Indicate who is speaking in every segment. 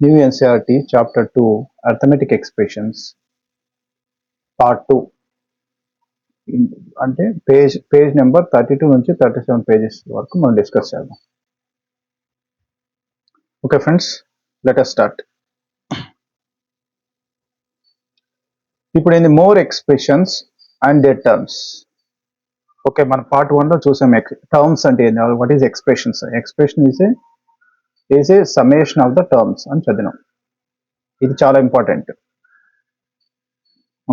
Speaker 1: New NCERT Chapter 2 Arithmetic Expressions Part 2 అంటే page number 32 నుంచి 37 pages వరకు మనం డిస్కస్ చేద్దాం. Okay friends, let us start. ఇప్పుడు ఏంది more expressions and their terms. Okay, మన పార్ట్ 1 లో చూసాం టర్మ్స్ అంటే ఏంది, what is expressions. Expression is a summation of the terms అని చదివినాం. ఇది చాలా ఇంపార్టెంట్.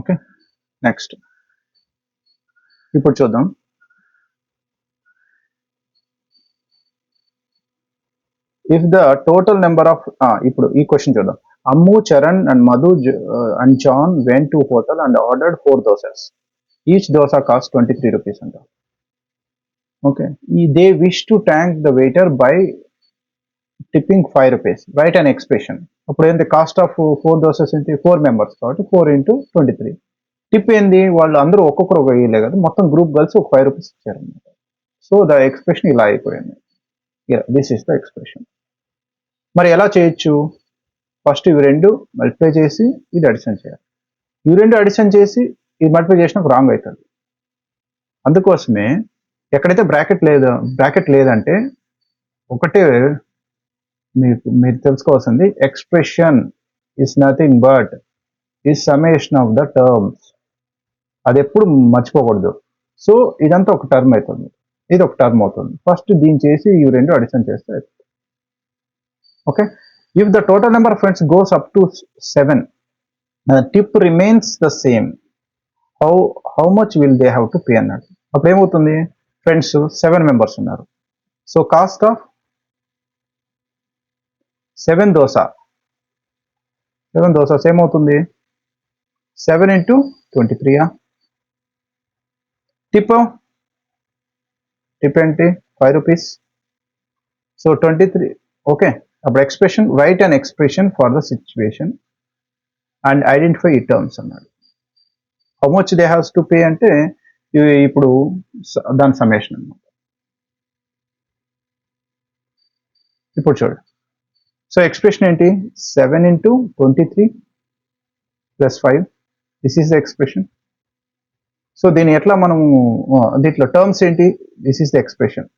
Speaker 1: ఓకే, నెక్స్ట్ ఇప్పుడు చూద్దాం. If the total number of ఇప్పుడు ఈ క్వశ్చన్ చూద్దాం. Ammu, Charan and Madhu and John went to hotel and ordered 4 dosas. Each dosa cost 23 rupees అంట. Okay, they wish to thank the waiter by tipping 5 rupees. Write an expression. అప్పుడు ఏంటి, cost of 4 dosas ఏంటి, 4 members కాబట్టి 4 into 23. Tip ఏంది, వాళ్ళు అందరూ ఒక్కొక్కరు ఒక ఇయ్యలే కదా, మొత్తం గ్రూప్ కలిసి ఒక 5 rupees ఇచ్చారనమాట. సో ద ఎక్స్ప్రెషన్ ఇలా అయిపోయింది. This is the expression. మరి ఎలా చేయొచ్చు? ఫస్ట్ ఇవి రెండు మల్టిప్లై చేసి ఇది అడిషన్ చేయాలి. ఇవి రెండు అడిషన్ చేసి ఇది మల్టిప్లై చేసినా రాంగ్ అవుతుంది. అందుకోసమే ఎక్కడైతే బ్రాకెట్ లేదంటే ఒకటే మీరు తెలుసుకోవాల్సింది, expression is nothing but is summation of the terms. అది ఎప్పుడు మర్చిపోకూడదు. సో ఇదంతా ఒక టర్మ్ అవుతుంది, ఇది ఒక టర్మ్ అవుతుంది. ఫస్ట్ దీన్ని చేసి ఇవి రెండు అడిషన్ చేస్తే okay. If the total number of friends goes up to 7, the tip remains the same. How much will they have to pay అన్నాడు. అప్పుడు ఏమవుతుంది, ఫ్రెండ్స్ 7 members ఉన్నారు. సో కాస్ట్ ఆఫ్ 7 dosas ఏమవుతుంది, 7 into 23. టిప్ ఏంటి, 5 rupees. So 23. Okay, అప్పుడు expression, right and expression for the situation and identify ఈ terms అన్నాడు. How much they haves to pay అంటే ఇప్పుడు దాని సమ్మేషన్ అన్నమాట. ఇప్పుడు చూడండి, సో ఎక్స్ప్రెషన్ ఏంటి, 7 into 23 plus 5. This is the expression. So దీన్ని ఎట్లా మనము దీంట్లో టర్మ్స్ ఏంటి, దిస్ ఈస్ ద ఎక్స్ప్రెషన్,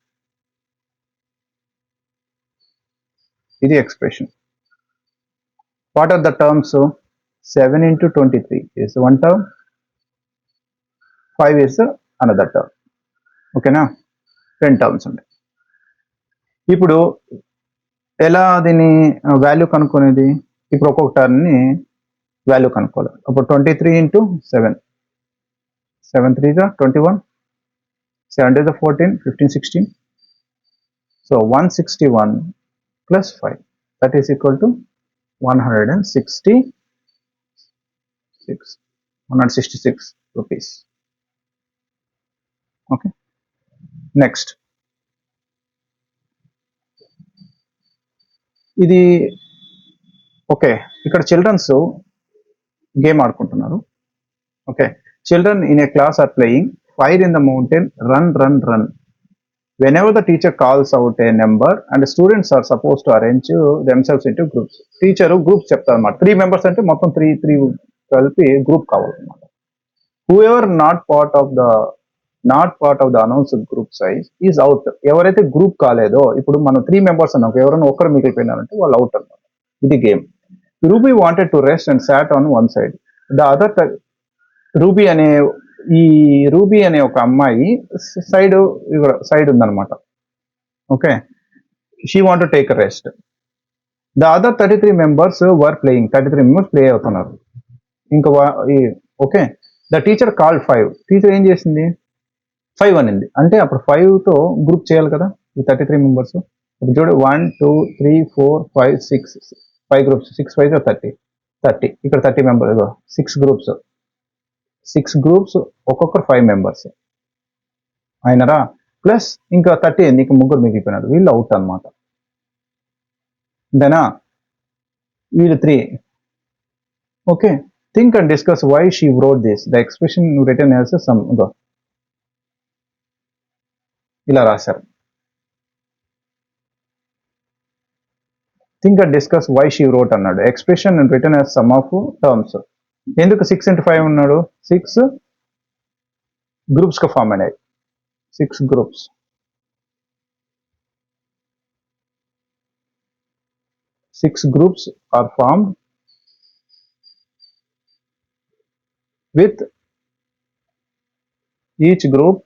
Speaker 1: ఇది expression. What are the terms, 7 into 23 is one term, 5 is another term. ఓకేనా, 10 terms ఉంటాయి. ఇప్పుడు ఎలా దీన్ని వాల్యూ కనుక్కునేది, ఇప్పుడు ఒక్కొక్క టర్మ్ని వాల్యూ కనుక్కోవాలి. అప్పుడు 23 into 7, 7 3 21, 7 2 14, 15 16. So 161 plus 5, that is equal to 166 rupees. Okay, next ఇది ఓకే. ఇక్కడ చిల్డ్రన్స్ గేమ్ ఆడుకుంటున్నారు. Okay, children in a class are playing fire in the mountain, run run run. Whenever the teacher calls out a number and students are supposed to arrange themselves into groups. Teacher groups చెప్తారు అన్నమాట. 3 members అంటే మొత్తం 3 కలిపి group కావాలన్నమాట. Whoever not part of the announced group size is out. ఎవరైతే group కాలేదో, ఇప్పుడు మనం 3 members అన్నాం, ఎవరైనా ఒకరు మిగిలిపోయినారంటే వాళ్ళు అవుట్ అన్నమాట. ఇది game. Ruby wanted to rest and sat on one side. The other ruby అనే ఒక అమ్మాయి సైడ్ ఉందన్నమాట. Okay, she want to take rest. The other 33 members were playing. 33 members play అవుతున్నారు. ఇంకా okay, the teacher called 5. Teacher ఏం చేసింది, 5 అనింది. అంటే అప్పుడు 5తో గ్రూప్ చేయాలి కదా ఈ 33 members. ఇప్పుడు చూడు, 1 2 3 4 5 6, 5 groups. 6 5 30. ఇక్కడ 30 members, 6 groups, ఒక్కొక్కరు 5 members అయినరా. ప్లస్ ఇంకా 30 నీకు ముగ్గురు మిగిలిపోయినారు, వీళ్ళు అవుట్ అనమాట. దెనా వీళ్ళు 3. Okay, think and discuss why she wrote this. The expression written as sum. ఇలా రాశారు. Think and discuss why she wrote అన్నాడు. Expression and written as sum of terms. ఎందుకు 6 into 5 ఉన్నాడు? 6 గ్రూప్స్గా ఫామ్ అయినాయి. 6 groups. 6 groups are formed with each group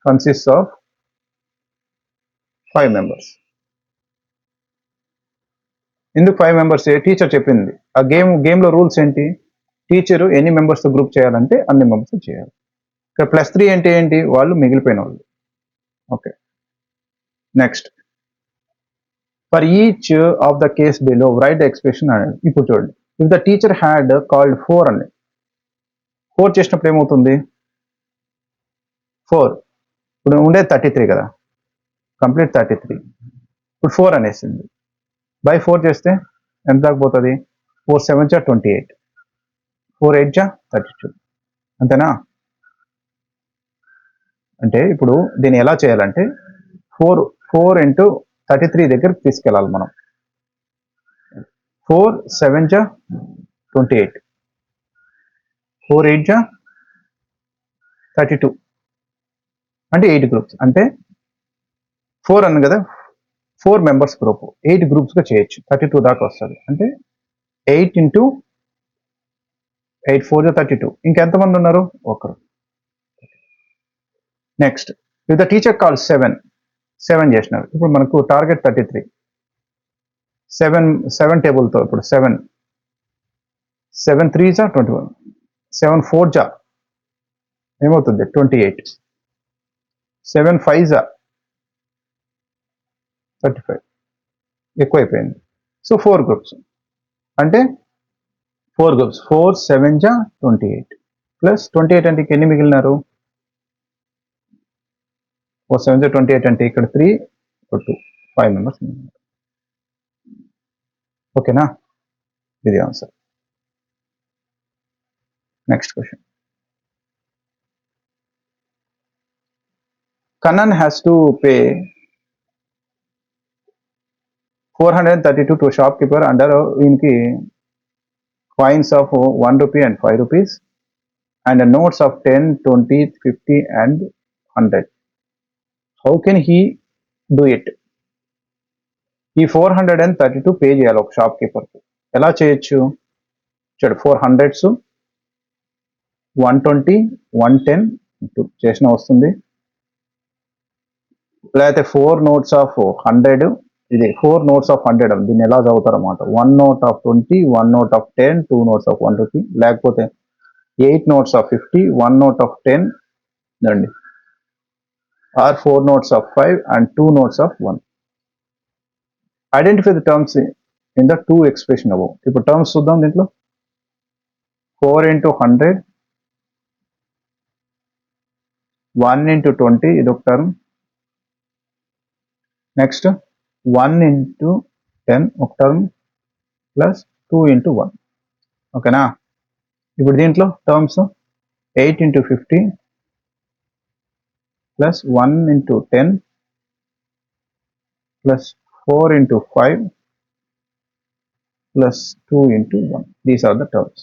Speaker 1: consists of 5 members. ఇందుకు 5 members teacher చెప్పింది. ఆ గేమ్లో రూల్స్ ఏంటి? టీచరు ఎన్ని మెంబర్స్తో గ్రూప్ చేయాలంటే అన్ని మెంబర్స్ చేయాలి. ఇక్కడ +3 అంటే ఏంటి? వాళ్ళు మిగిలిపోయిన వాళ్ళు. Okay, next, for each of the case below right the expression అని. ఇప్పుడు చూడండి, if the teacher had called 4 అని, 4 చేసినప్పుడు ఏమవుతుంది? 4 ఇప్పుడు ఉండేది 33 కదా, కంప్లీట్ 33. ఇప్పుడు 4 అనేసింది. బై 4 చేస్తే ఎంత దాకా పోతుంది? 4 7 జా 28, 4 8 జా 32. అంతేనా? అంటే ఇప్పుడు దీన్ని ఎలా చేయాలంటే 4 into 33 దగ్గరికి తీసుకెళ్ళాలి మనం. 4 7 జా 28, 4 8 జా 32, అంటే 8 గ్రూప్స్. అంటే 4 అన్న కదా, 4 మెంబర్స్ గ్రూప్ 8 గ్రూప్స్గా చేయొచ్చు. 32 దాకా వస్తుంది. అంటే 8 into 8 4 జా 32. ఇంకెంతమంది ఉన్నారు? ఒకరు. Next, if the teacher call 7 చేసినారు. ఇప్పుడు మనకు టార్గెట్ 33. 7 టేబుల్తో ఇప్పుడు 7 3 జా 21, 7 4 జా ఏమవుతుంది? 28, 7 5 జా 35. ఎక్కువైపోయింది. So 4 groups. అంటే 4 గ్రూప్స్, 4 7 జా 28 ప్లస్ 28 అంటే ఎన్ని మిగిలినారు? 4 7 జా 28 అంటే ఇక్కడ 3 2 5 మెంబర్స్. ఓకేనా? ఇది answer. Next question. Kannan has to pay 432 to shopkeeper under inki coins of 1 rupee and 5 rupees and notes of 10, 20, 50 and 100. How can he do it? ఈ 432 పే చేయాలి ఒక షాప్కీపర్కి. ఎలా చేయొచ్చు? చూడు, 400s 120 110 చేసిన వస్తుంది. లేకపోతే 4 notes of 100, ఇది 4 notes of 100. దీన్ని ఎలా చదువుతారు అన్నమాట? 1 note of 20, 1 note of 10, 2 notes of 1 rupee. లేకపోతే 8 notes of 50, 1 note of 10 అండి, or 4 notes of 5 and 2 notes of 1. Identify the terms in the 2 expression above. ఇప్పుడు టర్మ్స్ చూద్దాం. దీంట్లో 4 into 100, 1 into 20 ఇది ఒక టర్మ్. నెక్స్ట్ 1 into 10 ఒక టర్మ్ ప్లస్ 2 into 1. ఓకేనా? ఇప్పుడు దీంట్లో terms 8 into 50 plus 1 into 10 plus 4 into 5 plus 2 into 1. These are the terms.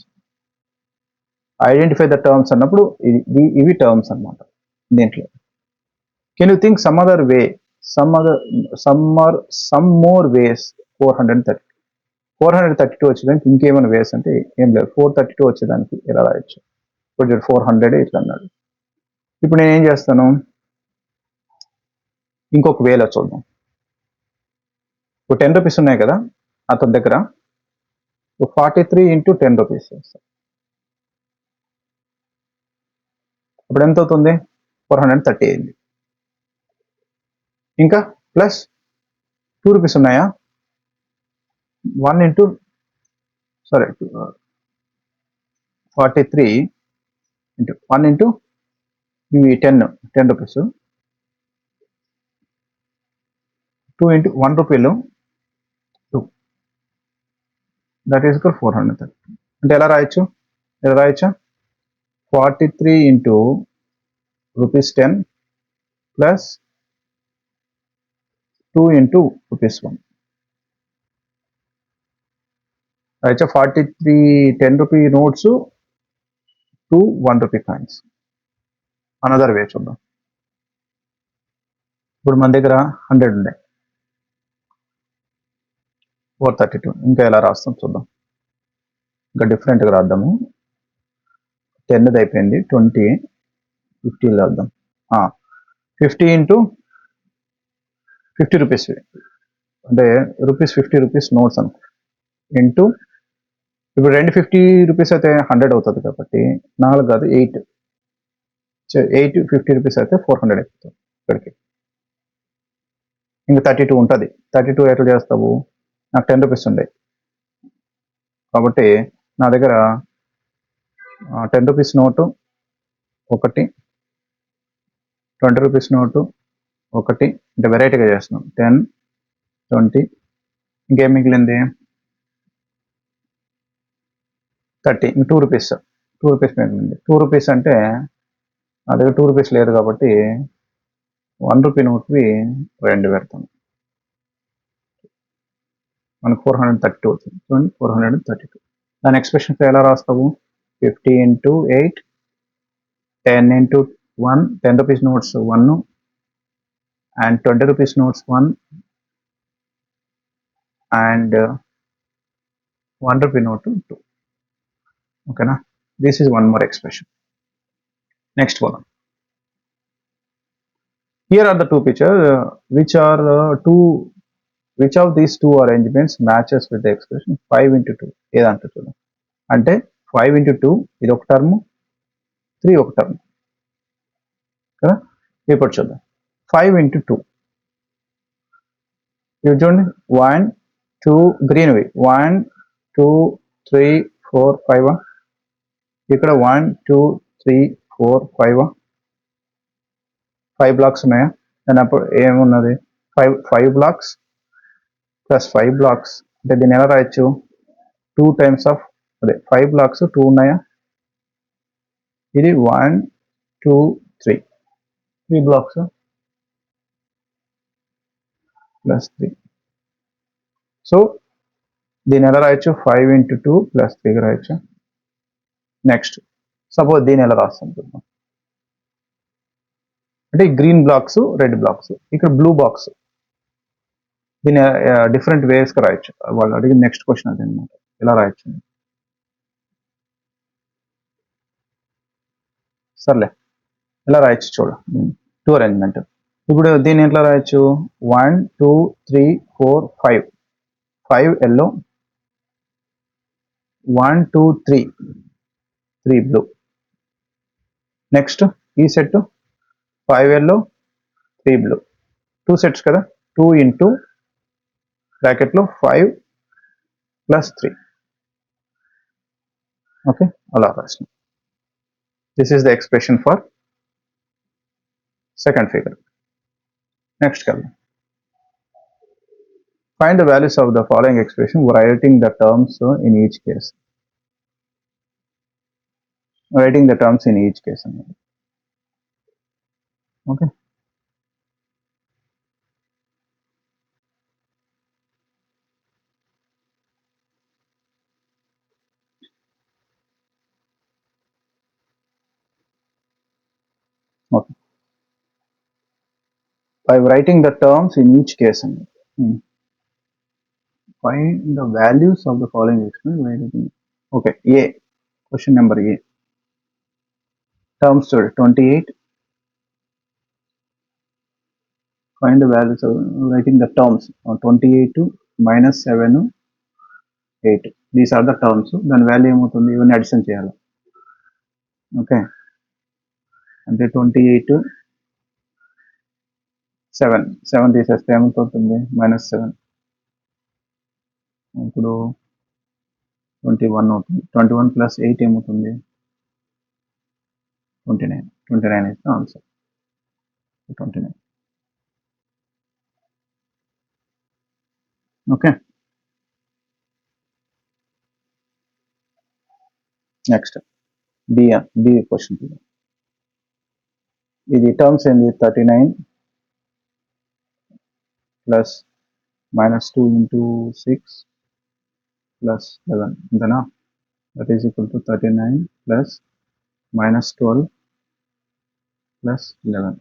Speaker 1: Identify the terms అన్నప్పుడు ఇవి టర్మ్స్ అన్నమాట. దీంట్లో can you think some other way, some more ways? 432 వచ్చేదానికి ఇంకేమైనా వేస్ అంటే ఏం లేదు. 432 వచ్చేదానికి ఎలా రాయొచ్చు? ఇప్పుడు 400 ఇట్లా అన్నాడు. ఇప్పుడు నేను ఏం చేస్తాను, ఇంకొక వేలో చూద్దాం. ఇప్పుడు 10 రూపీస్ ఉన్నాయి కదా అతని దగ్గర, 43 into 10 రూపీస్ చేస్తాను. ఇప్పుడు ఎంత అవుతుంది? 430 అయింది. ఇంకా ప్లస్ 2 రూపీస్ ఉన్నాయా? 1 into 43 into 1 into ఇవి 10 రూపీస్, 2 into 1 రూపీలు 2, దట్ ఈస్ 430. అంటే ఎలా రాయొచ్చు? 43 into rupees 10 plus 2 into rupees 1. Right, 43 10 rupee notes to 1 rupee coins. Another way చూద్దాం. ఇప్పుడు మన దగ్గర 100 ఉన్నాయి, 432. ఇంకా ఎలా రాస్తాం చూద్దాం. ఇంకా డిఫరెంట్గా రాద్దాము. 10ది అయిపోయింది, 20, 50 రాద్దాం. 50 into 50 రూపీస్, అంటే ₹50 రూపీస్ నోట్స్ అనుకో, ఇంటూ ఇప్పుడు 250 రూపీస్ అయితే 100 అవుతుంది కాబట్టి 4 కాదు 8, 8 50 రూపీస్ అయితే 400 అయిపోతుంది ఇక్కడికి. ఇంకా 32 ఉంటుంది. 32 ఎట్లా చేస్తావు? నాకు 10 రూపీస్ ఉండే కాబట్టి నా దగ్గర 10 రూపీస్ నోటు ఒకటి, 20 రూపీస్ నోటు ఒకటి, అంటే వెరైటీగా చేస్తున్నాం. 10, 20, ఇంకేం మిగిలింది? 30, 2 రూపీస్, 2 రూపీస్ మిగిలింది. 2 రూపీస్ అంటే నా దగ్గర 2 రూపీస్ లేదు కాబట్టి 1 రూపీ నోట్వి 2 పెడతాను. మనకు 432 వచ్చింది. చూడండి, 432. దాని ఎక్స్ప్రెషన్ ఎలా రాస్తావు? 50 into 8, 10 into 1, 10 rupees notes 1, and 20 rupees notes 1, and 1 rupee note 2. Okay na? This is one more expression. Next column. Here are the two pictures. Which of these two arrangements matches with the expression 5 into 2? ఏదంటే చూద్దాం. అంటే 5 into 2 ఇది ఒక term, 3 ఒక term కదా. ఇప్పుడు చూద్దాం. 5 into 2 ఇవి చూడండి. 1, 2 గ్రీన్వి, 1, 2, 3, 4, 5. ఇక్కడ 1, 2, 3, 4, 5. 5 బ్లాక్స్ ఉన్నాయా? దాని అప్పుడు ఏమున్నది? 5 బ్లాక్స్ ప్లస్ 5 బ్లాక్స్, అంటే దీన్ని ఎలా రాయొచ్చు? 2 టైమ్స్ ఆఫ్, అదే 5 బ్లాక్స్ 2 ఉన్నాయా? ఇది 1, 2, 3, 3 బ్లాక్స్ ప్లస్ 3. సో దీన్ని ఎలా రాయొచ్చు? 5 into 2 ప్లస్ 3 రాయొచ్చు. నెక్స్ట్ సపోజ్ దీన్ని ఎలా రాస్తాం చూద్దాం. అంటే గ్రీన్ బ్లాక్స్, రెడ్ బ్లాక్స్, ఇక్కడ బ్లూ బాక్స్. దీన్ని డిఫరెంట్ వేస్గా రాయొచ్చు. వాళ్ళు అడిగిన నెక్స్ట్ క్వశ్చన్ అది అనమాట, ఎలా రాయొచ్చు. సర్లే, ఎలా రాయొచ్చు చూడ. 2 అరేంజ్మెంట్. ఇప్పుడు దీన్ని ఎట్లా రాయొచ్చు? 1, 2, 3, 4, 5. 5 ఎల్లో, 1, 2, 3, 3 బ్లూ. నెక్స్ట్ ఈ సెట్ 5 ఎల్లో, 3 బ్లూ, 2 సెట్స్ కదా. 2 into బ్రాకెట్లో 5 ప్లస్ 3. ఓకే, అలా రాసిన. This is the expression for second figure. Next colour. Find the values of the following expression writing the terms in each case. Writing the terms in each case. Okay. Okay. By writing the terms in each case. Find the values of the following expression. Okay. A. Question number A. Terms to 28. Find the values of writing the terms. 28 minus 7, 8. These are the terms. Then value ఏమవుతుంది? ఇవన్నీ addition చేయాలి. Okay, అంటే 28, 7 తీసేస్తే ఏమవుతుంది? -7. ఇప్పుడు 21 అవుతుంది. 21 plus 8 ఏమవుతుంది? 29. 29 is the answer. 29. Okay. Next, B question. ఇది టర్మ్స్ ఏంది? 39, plus minus 2 into 6 plus 11 అంతేనా, that is equal to 39 plus minus 12 plus 11.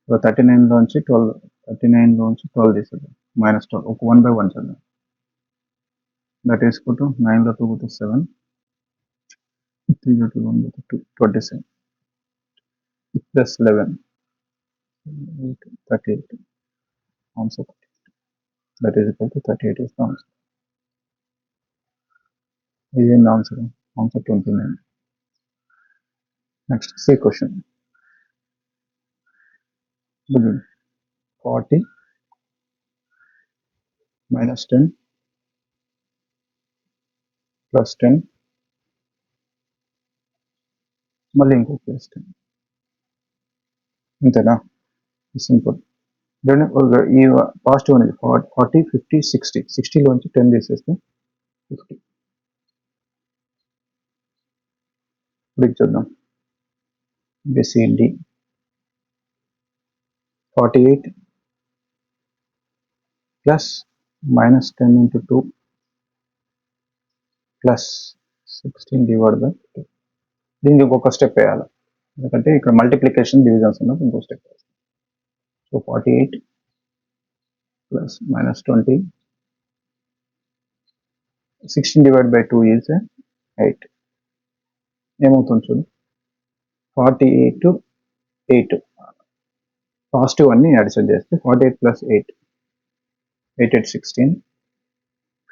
Speaker 1: So 39 లోంచి 12 తీసేద్దాం, minus 12 ఒక 1 by 1 చేద్దాం, that is equal to 9 లో 2 పోతే 7, 3 లో 2 1 పోతే 2, 27 plus 11 38 answer, that is equal to 38 is the answer. Is the answer 29. Next, C question. 40 minus 10 plus 10 మళ్ళీ ఇంకో ప్లస్ 10 అంతేనా, సింపుల్. ఈ పాజిటివ్ అనేది 40 50 60, 60 లోంచి 10 తీసేస్తే 50. ఇప్పుడు చూద్దాం, BCD 48 plus minus 10 into 2 plus 16 divided by 2. దీనికి ఇంకొక స్టెప్ వేయాలి, ఎందుకంటే ఇక్కడ మల్టిప్లికేషన్ డివిజన్స్ ఉన్నప్పుడు ఇంకో స్టెప్ వేస్తాం. So 48 plus minus 20, 16 divided by 2 is 8. ఏమవుతుంది చూడు, 48 to 8 పాజిటివ్ అన్ని అడిషన్ చేస్తే 48 plus 8, 8 8 16,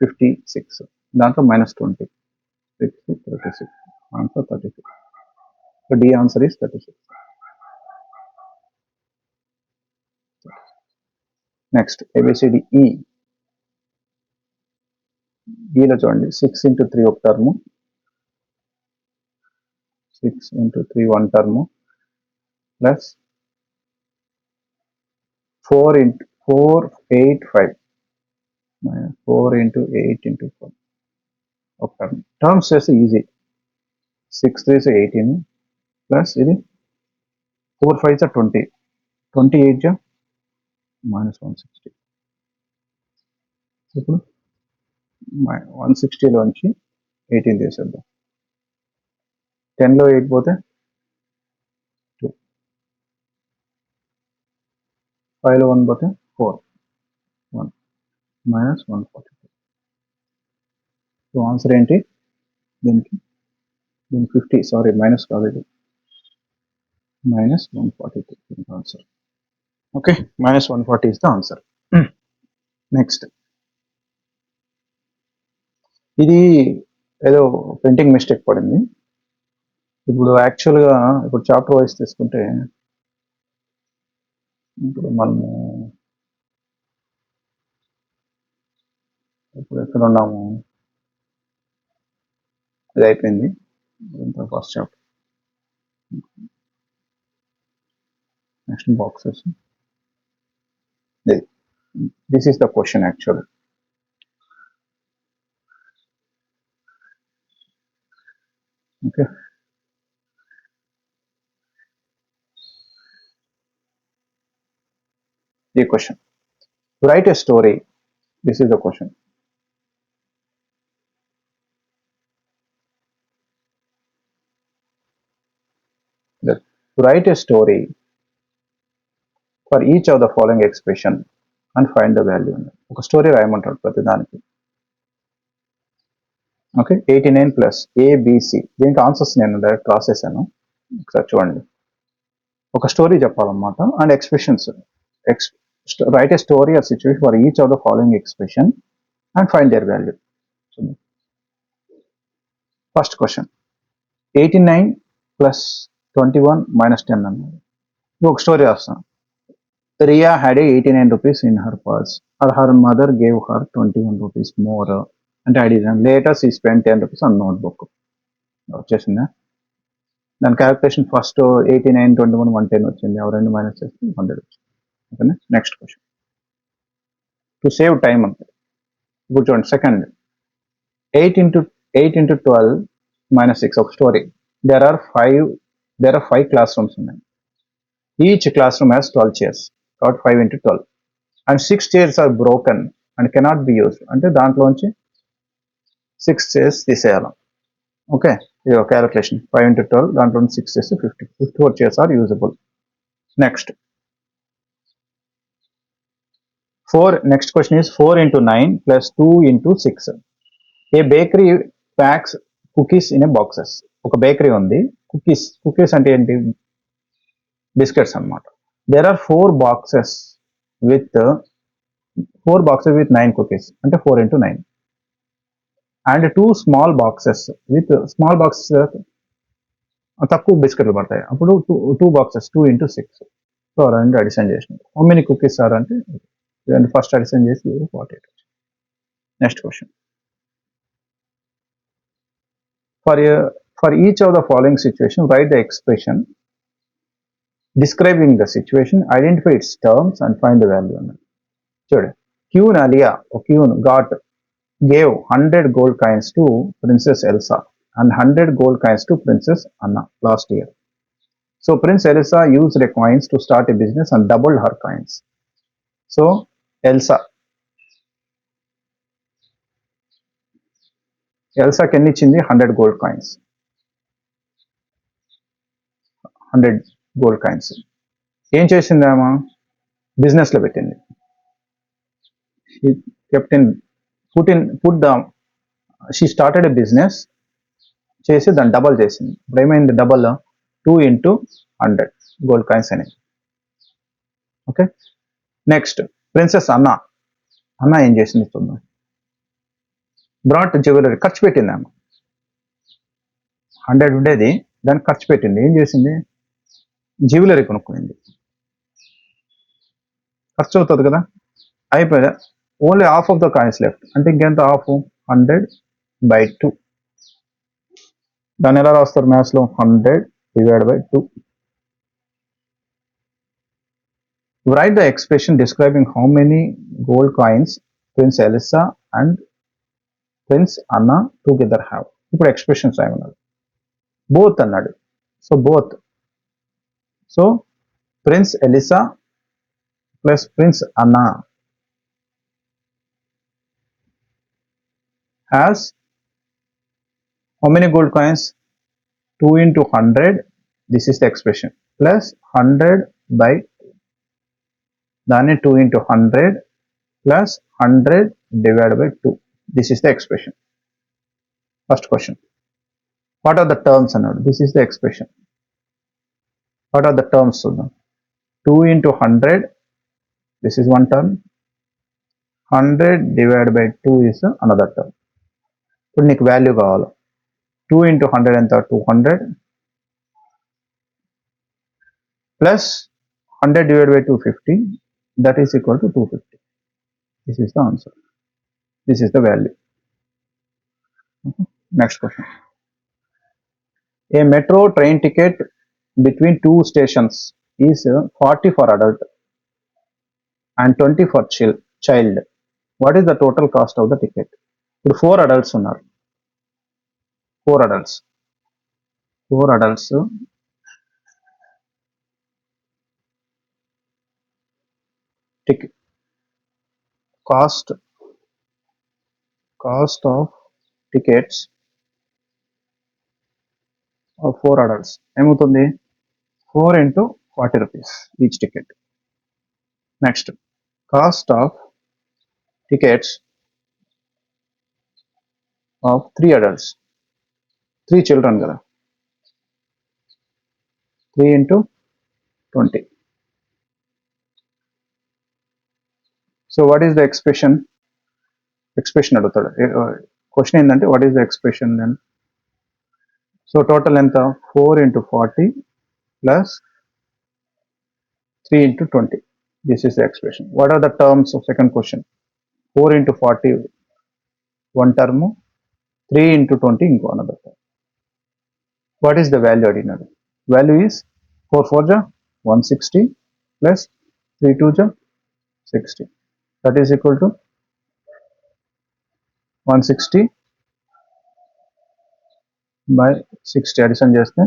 Speaker 1: 56, దాంట్లో minus 20, 36, answer 36. So D answer is 36. Next, ABCD E. Eలో చూడండి, 6 into 3 ఒక term, 6 into 3 1 term plus 4 into 4 8 5 4 into 8 into 4 ఒక టర్మ్. టర్మ్స్ చేస్తే ఈజీ, 6 3 18 ప్లస్ ఇది 4 5 20, 28 minus 160. ఇప్పుడు 160 లోంచి 18 తీసేద్దాం, 10 లో 8 పోతే 2, 5 లో 1 పోతే 4, 1 minus 142. సో ఆన్సర్ ఏంటి దీనికి 50, సారీ మైనస్ కాదు ఇది, minus 142 answer. Okay, minus 140 is the answer. Next, ఇది ఏదో ప్రింటింగ్ మిస్టేక్ పడింది. ఇప్పుడు యాక్చువల్గా ఇప్పుడు చాప్టర్ వైజ్ తీసుకుంటే, ఇప్పుడు మనము ఇప్పుడు ఎక్కడ ఉన్నాము, ఇది అయిపోయింది first chapter. Next boxes, this is the question actual. Okay, the question, write a story, this is the question. Write a story for each of the following expression and find the value. ఒక story రాయమంటాడు ప్రతి దానికి. ఓకే, 89 plus A B C, దీనికి answers నేను direct రాసేసాను, ఒకసారి చూడండి. ఒక స్టోరీ చెప్పాలన్నమాట, and expressions, write a story or situation for each of the following expression and find their value. First question, 89 plus 21 minus 10 అన్నది. ఒక స్టోరీ రాస్తాను. Riya had 89 rupees in her purse. Her mother gave her 21 rupees more. And later she spent 10 rupees on notebook. వచ్చేసిందా, దాని calculation first 89 21 110 వచ్చింది, అవి రెండు minus చేస్తే 100 వచ్చింది. ఓకేనా, next question, to save time అంటే ఇప్పుడు చూడండి, సెకండ్ 8 into 12 minus 6, ఒక స్టోరీ. there are 5 classrooms ఉన్నాయి, each classroom has 12 chairs. కాబట్టి 5 into 12. And 6 chairs are broken and cannot be used. అంటే దాంట్లోంచి 6 chairs తీసేయాలి. ఓకే, ఇది ఒక క్యాలిక్యులేషన్. 5 into 12, దాంట్లో 6 chairs 50. 54 chairs are usable. Next. Next question is 4 into 9 plus 2 into 6. A bakery packs cookies in a boxes. ఒక bakery ఉంది, cookies అంటే ఏంటి, బిస్కెట్స్ అన్నమాట. There are 4 boxes with 9 cookies, అంటే 4 into 9. And 2 small boxes with small boxes తక్కువ బిస్కెట్లు పడతాయి, అప్పుడు 2 boxes 2 into 6. సో రెండు అడిషన్ చేసినాయి. హౌ మెనీ కుకీస్ ఆర్ అంటే ఫస్ట్ అడిషన్ చేసి 48. Next question. For each of the following situation, write the expression describing the situation, identify its terms and find the value. చూడు, Queen Alia gave 100 gold coins to Princess Elsa and 100 gold coins to Princess Anna last year. So Prince Elsa used the coins to start a business and doubled her coins. So Elsa కి ఎన్ని ఇచ్చింది, 100 gold coins. 100 gold coins. ఏం చేసింది ఆమె, business లో పెట్టింది. She started a business చేసి దాన్ని డబల్ చేసింది. ఇప్పుడు ఏమైంది, డబల్ 2 into 100 గోల్డ్ కాయిన్స్ అనేది. ఓకే, నెక్స్ట్ ప్రిన్సెస్ అన్న ఏం చేసింది చూద్దాం. బ్రాట్ జ్యువెలరీ, ఖర్చు పెట్టింది ఆమె. 100 ఉండేది, దాన్ని ఖర్చు పెట్టింది. ఏం చేసింది, జ్యువెలరీ కొనుక్కుంది. ఖర్చు అవుతుంది కదా, అయిపోయింది. Only half of the coins left, అంటే ఇంకెంత, హాఫ్ 100/2. దాన్ని ఎలా రాస్తారు మ్యాథ్స్లో, 100/2. Write the expression describing how many gold coins Prince Elsa and Prince Anna together have. ఇప్పుడు ఎక్స్ప్రెషన్స్ ఏమన్నాడు, బోత్ అన్నాడు. So both, so prince ELISA plus prince అన్నా has how many gold coins, 2 into 100, this is the expression, plus 100/2, దాన్ని 2 into 100 plus 100/2, this is the expression. First question, what are the terms అన్నాడు, this is the expression. What are the terms చూద్దాం. 2 into 100, this is one term, 100/2 is another term. ఇప్పుడు నీకు value కావాలి. 2 into 100 ఎంత, 200 plus 100/2 50, that is equal to 250. This is the answer. This is the value. Next question. A metro train ticket between 2 stations is 40 for adult and 20 for child. What is the total cost of the ticket? ఇప్పుడు 4 adults ఉన్నారు. 4 adults ticket cost of tickets of 4 adults ఏమవుతుంది, 4 into 40 rupees each ticket. Next, cost of tickets of 3 adults, 3 children కదా, 3 into 20. So what is the expression అడుగుతాడు. Question ఏంటంటే what is the expression then. So total ఎంత, 4 into 40 plus 3 into 20. This is the expression. What are the terms of second question? 4 into 40 one term, 3 into 20 ఇంకో another term. What is the value అడిగినాడు. Value is 4 4 ja 160 plus 3 2 ja 60. That is equal to 160/60. Addition చేస్తే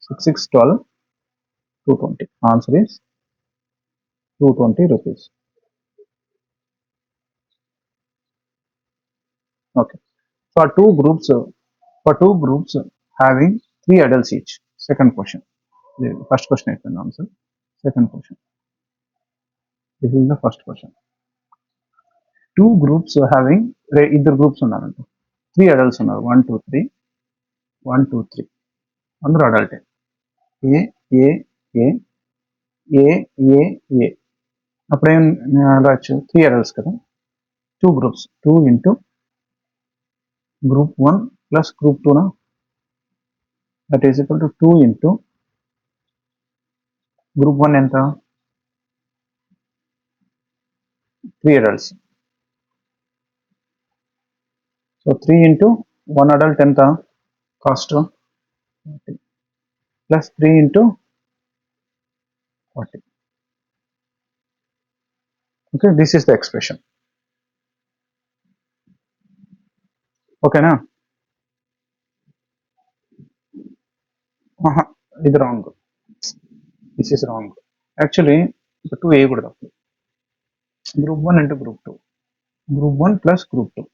Speaker 1: 6 6 12 220. Answer is 220 rupees. Okay. For two groups having 3 adults each. Second question. The first question is the answer. Second question. This is the first question. Two groups having ఇద్దరు groups ఉన్నారంట. 3 adults ఉన్నారు. 1 2 3 1 2 3 అందరూ అడల్టే. ఏ ఏ ఏ ఏ ఏ ఏ అప్పుడేం రావచ్చు 3 adults కదా. 2 groups 2 into group 1 plus group 2 na, that is equal to 2 into group 1 ఎంత 3 adults. So 3 into 1 adult ఎంత cost plus 3 into 40. Okay, this is the expression. Okay na? ఇది wrong. This is wrong. Actually, the 2 వేయకూడదు అప్పుడు. Group 1 into group 2. Group 1 plus group 2.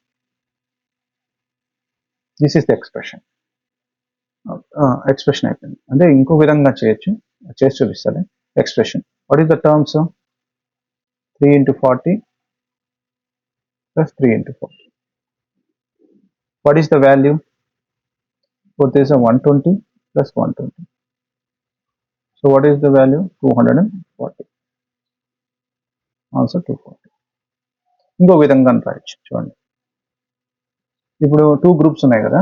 Speaker 1: This is the expression. Expression అయిపోయింది. అంటే ఇంకో విధంగా చేయొచ్చు. చేసి చూపిస్తాను. Expression. What is the terms? 3 into 40 plus 3 into 40. What is the value? Both is a 120 plus 120. So what is the value? 240. Also 240. ఇంకో విధంగా రాయొచ్చు చూడండి. ఇప్పుడు 2 గ్రూప్స్ ఉన్నాయి కదా.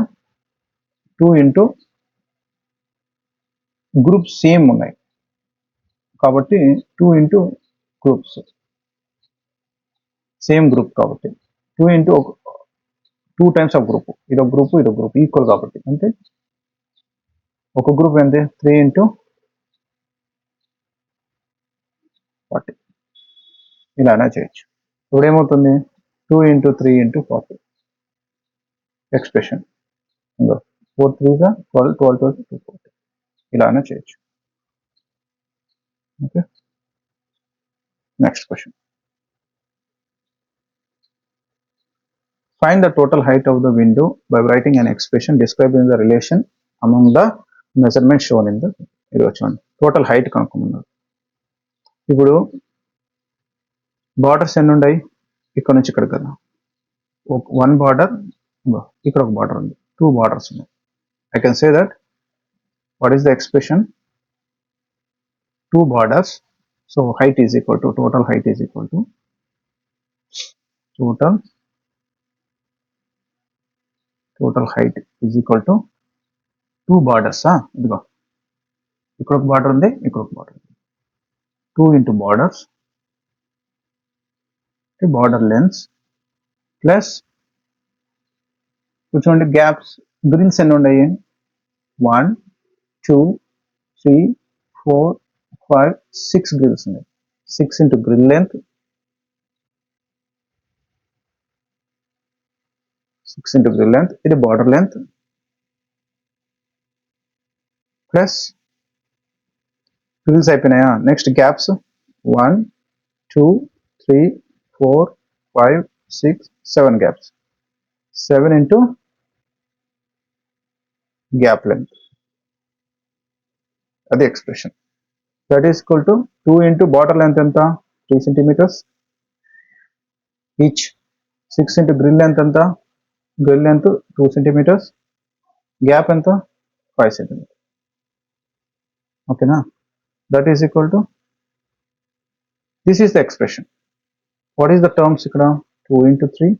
Speaker 1: 2 into గ్రూప్స్ సేమ్ ఉన్నాయి కాబట్టి 2 into గ్రూప్స్ సేమ్ గ్రూప్ కాబట్టి 2 into 2 టైమ్స్ ఆఫ్ గ్రూప్. ఇదొక గ్రూప్ ఈక్వల్ కాబట్టి అంటే ఒక గ్రూప్ ఎంత 3 into 40 ఇలానే చేయొచ్చు. ఇప్పుడు ఏమవుతుంది 2 into 3 into 40 ఎక్స్ప్రెషన్ 4 3 12 12 12 240 ఇలానే చేయొచ్చు. Okay, next question. Find the total height of the window by writing an expression describing the relation among the measurements shown in the video. చూడండి టోటల్ హైట్ కనుక్కున్నారు. ఇప్పుడు బార్డర్స్ ఎన్ని ఉన్నాయి ఇక్కడ నుంచి ఇక్కడ కదా. 1 బార్డర్ ఇక్కడ ఒక బార్డర్ ఉంది. 2 బార్డర్స్ ఉన్నాయి. I can say that what is the expression? 2 borders. So height is equal to total height is equal to total height is equal to 2 borders. ఇదిగో ఇక్కడ ఒక బార్డర్ ఉంది, ఇక్కడ ఒక బార్డర్ ఉంది. 2 into borders, border lengths plus చూడండి gaps grills ఎన్ని ఉన్నాయి 1 2 3 4 5 6 గ్రిల్స్ ఉన్నాయి. 6 into grill length 6 into grill length ఇది border length ప్లస్ గ్రిల్స్ అయిపోయినాయా. Next gaps 1 2 3 4 5 6 7 gaps. 7 into gap length అది expression. That is equal to 2 into border length ఎంత 3 centimeters each. 6 into grill length ఎంత grill length 2 centimeters, gap ఎంత 5 centimeters. ఓకేనా, that is equal to this is the expression. What is the terms ఇక్కడ 2 into 3.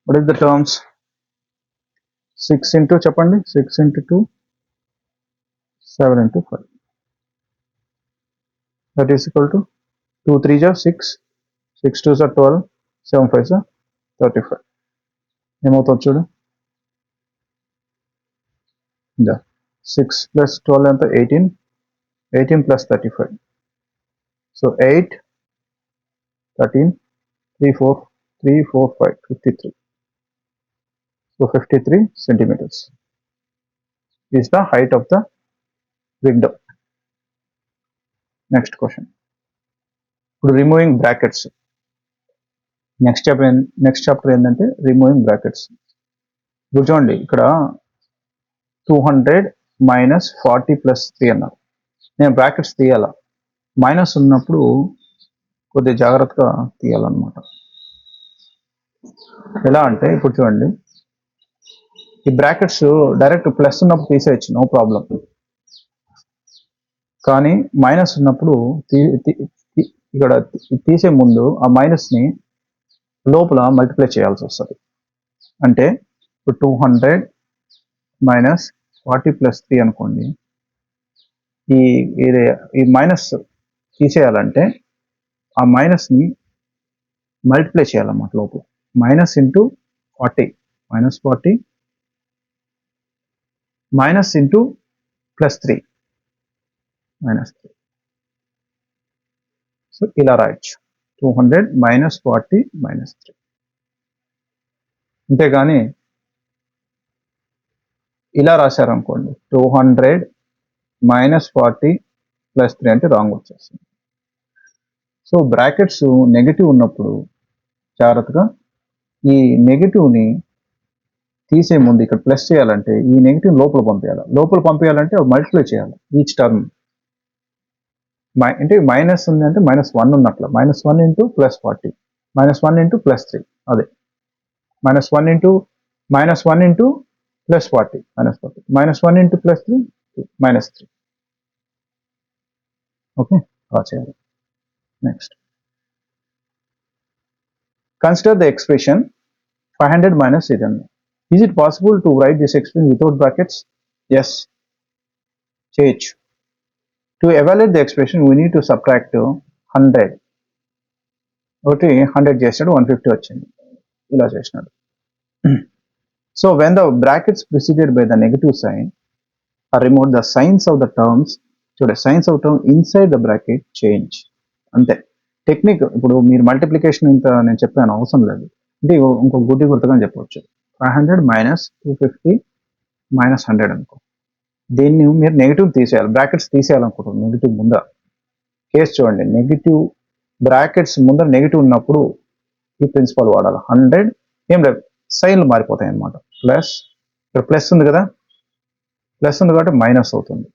Speaker 1: What is the terms 6 into చెప్పండి 6 into 2 7 into 5. That is equal to 2 3 are 6 6 2 are 12 7 5 are 35. ఏమవుతుంది చూడు 6 plus 12 ఎంత 18 18 plus 35. So 8 13 3 4 3 4 5 53. So 53 centimeters is the height of the window. Next question. ఇప్పుడు removing brackets. Next chapter ఏంటంటే removing brackets. ఇప్పుడు చూడండి, ఇక్కడ 200 minus 40 plus 3 అన్నారు. నేను బ్రాకెట్స్ తీయాలా, మైనస్ ఉన్నప్పుడు కొద్దిగా జాగ్రత్తగా తీయాలన్నమాట. ఎలా అంటే ఇప్పుడు చూడండి, ఈ బ్రాకెట్స్ డైరెక్ట్ ప్లస్ ఉన్నప్పుడు తీసేయచ్చు, నో ప్రాబ్లం. కానీ మైనస్ ఉన్నప్పుడు ఇక్కడ తీసే ముందు ఆ మైనస్ని లోపల మల్టిప్లై చేయాల్సి వస్తుంది. అంటే ఇప్పుడు 200 మైనస్ 40 ప్లస్ 3 అనుకోండి. ఈ మైనస్ తీసేయాలంటే ఆ మైనస్ని మల్టిప్లై చేయాలన్నమాట లోపల. Minus into 40 minus 40 minus into plus 3 minus 3. So ఇలా రాయొచ్చు, 200 మైనస్ 40 మైనస్ 3. అంతేగాని ఇలా రాశారనుకోండి, 200 మైనస్ 40 ప్లస్ 3 అంటే రాంగ్ వచ్చేస్తుంది. సో బ్రాకెట్స్ నెగిటివ్ ఉన్నప్పుడు జాగ్రత్తగా ఈ నెగిటివ్ని తీసే ముందు ఇక్కడ ప్లస్ చేయాలంటే ఈ నెగిటివ్ లోపల పంపించాలంటే మల్టిప్లై చేయాలి ఈచ్ టర్మ్. అంటే మైనస్ ఉంది అంటే -1 ఉన్నట్లు, -1 ఇంటూ ప్లస్ 40 -1 ఇంటూ ప్లస్ 3, అదే -1 into plus 40 -1 into plus 3 -3. Okay, draw చేయాలి. Next, consider the expression 500 minus 800. Is it possible to write this expression without brackets? Yes, చేయొచ్చు. To evaluate the expression, we need to subtract 100. ఒకటి 100 చేసాడు, 150 వచ్చింది, ఇలా చేసినాడు. So when the brackets preceded by the negative sign are removed, the signs of the terms, చూడండి, signs of term inside the bracket change. అంతే technique. ఇప్పుడు మీరు multiplication ఇంత నేను చెప్పాను అవసరం లేదు, అంటే ఇంకో గుడ్డి గుర్తుగా చెప్పవచ్చు. 500 మైనస్ 250 మైనస్ 100 అనుకో. దీన్ని మీరు నెగిటివ్ తీసేయాలి, బ్రాకెట్స్ తీసేయాలనుకుంటున్నారు. నెగిటివ్ ముందర కేసు చూడండి, నెగిటివ్ బ్రాకెట్స్ ముందర నెగిటివ్ ఉన్నప్పుడు ఈ ప్రిన్సిపల్ వాడాలి. 100 ఏం లేదు, సైన్లు మారిపోతాయి అన్నమాట. ప్లస్, ఇక్కడ ప్లస్ ఉంది కదా, ప్లస్ ఉంది కాబట్టి మైనస్ అవుతుంది.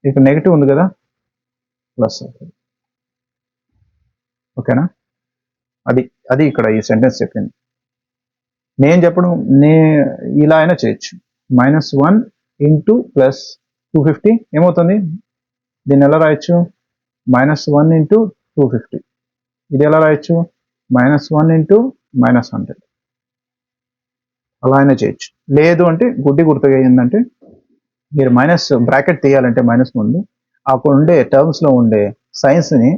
Speaker 1: ఇక్కడ నెగిటివ్ ఉంది కదా, ప్లస్ అవుతుంది. ఓకేనా, అది ఇక్కడ ఈ సెంటెన్స్ చెప్పింది. నేను చెప్పడం ఇలా అయినా చేయొచ్చు. -1 ఇంటూ ప్లస్ 250 ఏమవుతుంది, దీన్ని ఎలా రాయొచ్చు, -1 ఇంటూ 250. ఇది ఎలా రాయొచ్చు, -1 ఇంటూ -100. అలా అయినా చేయొచ్చు. లేదు అంటే గుడ్డి గుర్తుగా ఏంటంటే మీరు మైనస్ బ్రాకెట్ తీయాలంటే మైనస్ ముందు అక్కడ ఉండే టర్మ్స్లో ఉండే సైన్స్ని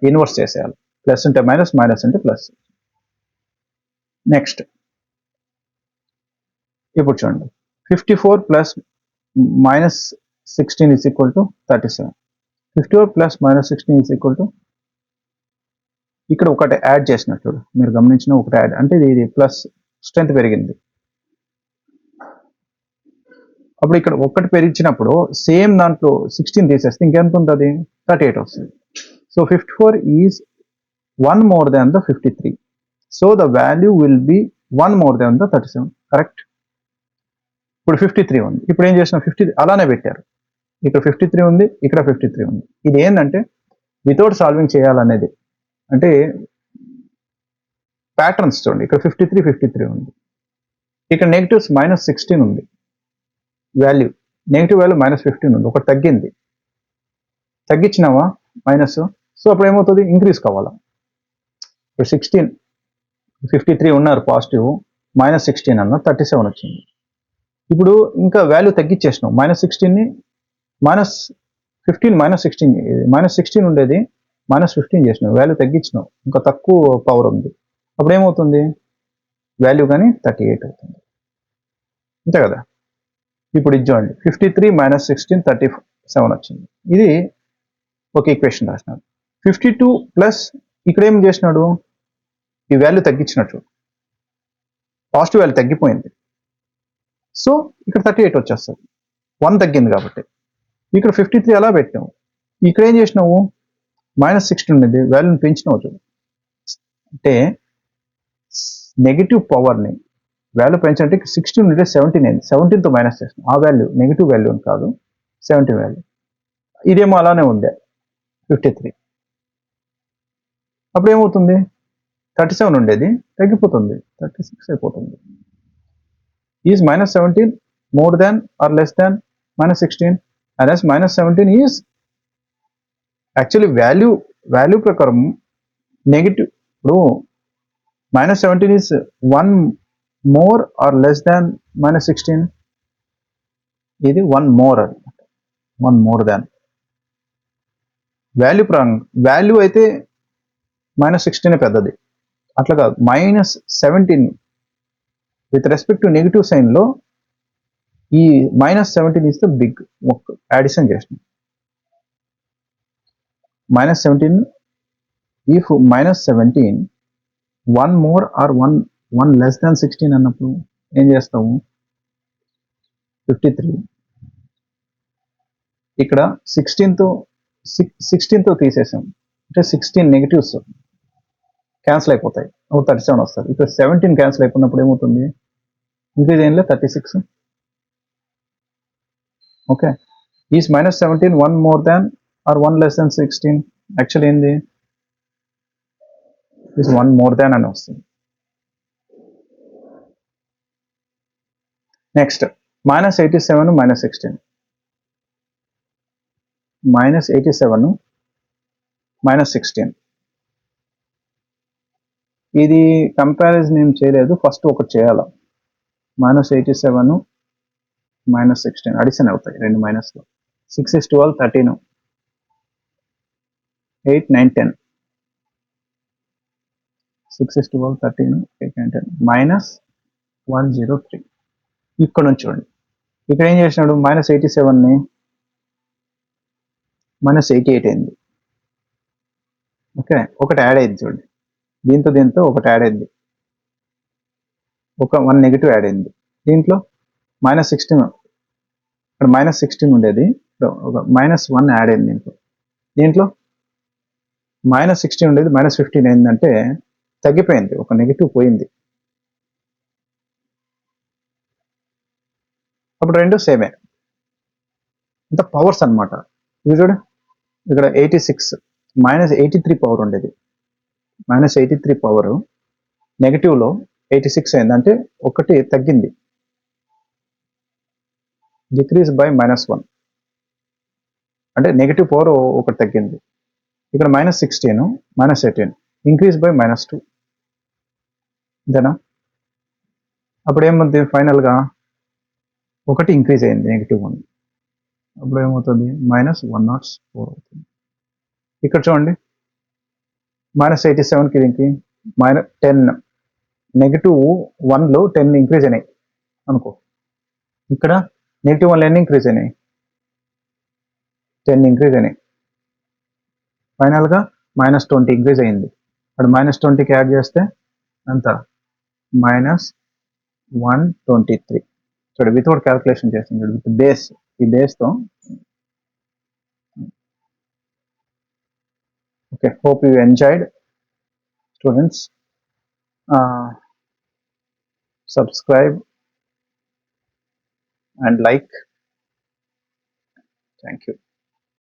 Speaker 1: ఇన్వర్స్ చేసేయాలి. ప్లస్ ఉంటే మైనస్, మైనస్ ఉంటే ప్లస్. నెక్స్ట్, ఇప్పుడు చూడండి, 54 plus -16 is equal to 37. 54 plus -16 is equal to, ఇక్కడ ఒకటి యాడ్ చేసినట్లు మీరు గమనించిన, ఒకటి యాడ్ అంటే ఇది ప్లస్ స్ట్రెంత్ పెరిగింది. అప్పుడు ఇక్కడ ఒకటి పెరిగినప్పుడు సేమ్ దాంట్లో 16 తీసేస్తే ఇంకెంత ఉంటుంది, 38 వస్తుంది. So 54 is 1 more than the 53. So the value will be 1 more than the 37. Correct. ఇప్పుడు 53 ఉంది, ఇప్పుడు ఏం చేసిన 50 అలానే పెట్టారు. ఇక్కడ 53 ఉంది, ఇక్కడ 53 ఉంది. ఇది ఏంటంటే వితౌట్ సాల్వింగ్ చేయాలనేది, అంటే ప్యాటర్న్స్ చూడండి. ఇక్కడ 53 ఉంది, ఇక్కడ నెగిటివ్స్ -16 ఉంది వాల్యూ, నెగిటివ్ వాల్యూ -15 ఉంది, ఒకటి తగ్గింది, తగ్గించినావా మైనస్. సో అప్పుడు ఏమవుతుంది, ఇంక్రీజ్ కావాలా. ఇప్పుడు 53 ఉన్నారు పాజిటివ్, -16 అన్న 37 వచ్చింది. ఇప్పుడు ఇంకా వాల్యూ తగ్గించేసినావు, -16ని -15 -16 ఉండేది -15 చేసినావు, వాల్యూ తగ్గించినావు, ఇంకా తక్కువ పవర్ ఉంది. అప్పుడు ఏమవుతుంది, వాల్యూ కానీ 38 అవుతుంది, అంతే కదా. ఇప్పుడు ఇది చూడండి, 53 -16 37 వచ్చింది. ఇది ఒక ఈక్వేషన్ రాసినాడు. 52 ప్లస్ ఇక్కడ ఏం చేసినాడు, ఈ వాల్యూ తగ్గించినట్లు, పాజిటివ్ వాల్యూ తగ్గిపోయింది. సో ఇక్కడ 38 వచ్చేస్తుంది, 1 తగ్గింది కాబట్టి. ఇక్కడ 53 అలా పెట్టినావు, ఇక్కడ ఏం చేసినావు, -16 ఉండేది, వాల్యూని పెంచినావు చూడు. అంటే నెగిటివ్ పవర్ని వాల్యూ పెంచంటే 16 ఉంటే 17 అయింది, 17తో మైనస్ చేస్తున్నాం. ఆ వాల్యూ నెగిటివ్ వాల్యూ అని కాదు, 17 వాల్యూ. ఇదేమో అలానే ఉండే 53. అప్పుడు ఏమవుతుంది, 37 ఉండేది తగ్గిపోతుంది, 36 అయిపోతుంది. Is -17 more than are less than -16? Others -17 is actually value ప్రకారం నెగిటివ్. ఇప్పుడు -17 is 1 more or less than -16? ఇది 1 మోర్ అనమాట, 1 మోర్ దాన్. వాల్యూ అయితే -16 పెద్దది, అట్లా కాదు. -17 విత్ రెస్పెక్ట్ టు నెగిటివ్ సైన్లో ఈ -17 ఇస్తే బిగ్ యాడిషన్ చేసిన. -17 if -17 1 more or 1 less than 16 అన్నప్పుడు ఏం చేస్తాము, 53. ఇక్కడ 16తో తీసేసాం అంటే 16 నెగిటివ్స్ క్యాన్సిల్ అయిపోతాయి, 37 వస్తుంది. ఇక్కడ 17 క్యాన్సిల్ అయిపోయినప్పుడు ఏమవుతుంది, ఇంక్రీజ్ అయిందిలే 36. Okay, is -17 1 more than or 1 less than 16? Actual ఏంది, ఈజ్ 1 మోర్ దాన్ అని వస్తుంది. నెక్స్ట్ -87 -16. -87 -16 ఇది కంపారిజన్ ఏం చేయలేదు, ఫస్ట్ ఒకటి చేయాలి. -87 -16 అడిషన్ అవుతాయి, రెండు మైనస్లో. 6 is 12 13 8 9 10 6 is 12 13 8 9 10 -103. ఇక్కడ నుంచి చూడండి, ఇక్కడ ఏం చేసినాడు, -87ని -88 అయింది. ఓకే, ఒకటి యాడ్ అయింది చూడండి, దీంతో ఒకటి యాడ్ అయింది, ఒక 1 నెగిటివ్ యాడ్ అయింది. దీంట్లో -16, ఇక్కడ -16 ఉండేది, ఒక -1 యాడ్ అయింది. దీంట్లో -16 ఉండేది -15 అయిందంటే తగ్గిపోయింది, ఒక నెగిటివ్ పోయింది. అప్పుడు రెండు సేమే, ఇంత పవర్స్ అనమాట. ఇది చూడు, ఇక్కడ 86 -83 పవర్ ఉండేది, -83 పవర్ నెగిటివ్లో 86 అయిందంటే ఒకటి తగ్గింది, డిక్రీజ్ బై -1, అంటే నెగిటివ్ పవర్ ఒకటి తగ్గింది. ఇక్కడ -16 -18 ఇంక్రీజ్ బై -2, అంతేనా? అప్పుడు ఏముంది, ఫైనల్గా ఒకటి ఇంక్రీజ్ అయింది, -1. అప్పుడు ఏమవుతుంది, -104 అవుతుంది. ఇక్కడ చూడండి, -87కి దీనికి -10, -1లో 10 ఇంక్రీజ్ అయినాయి అనుకో. ఇక్కడ -1లో ఎన్ని ఇంక్రీజ్ అయినాయి, 10 ఇంక్రీజ్ అయినాయి. ఫైనల్గా -20 ఇంక్రీజ్ అయింది. అక్కడ -20కి యాడ్ చేస్తే ఎంత, -123. చూడు, వితౌట్ క్యాల్కులేషన్ చేస్తుంది చూడు, విత్ బేస్, ఈ బేస్తో. Okay, hope you enjoyed students. Subscribe and like. Thank you.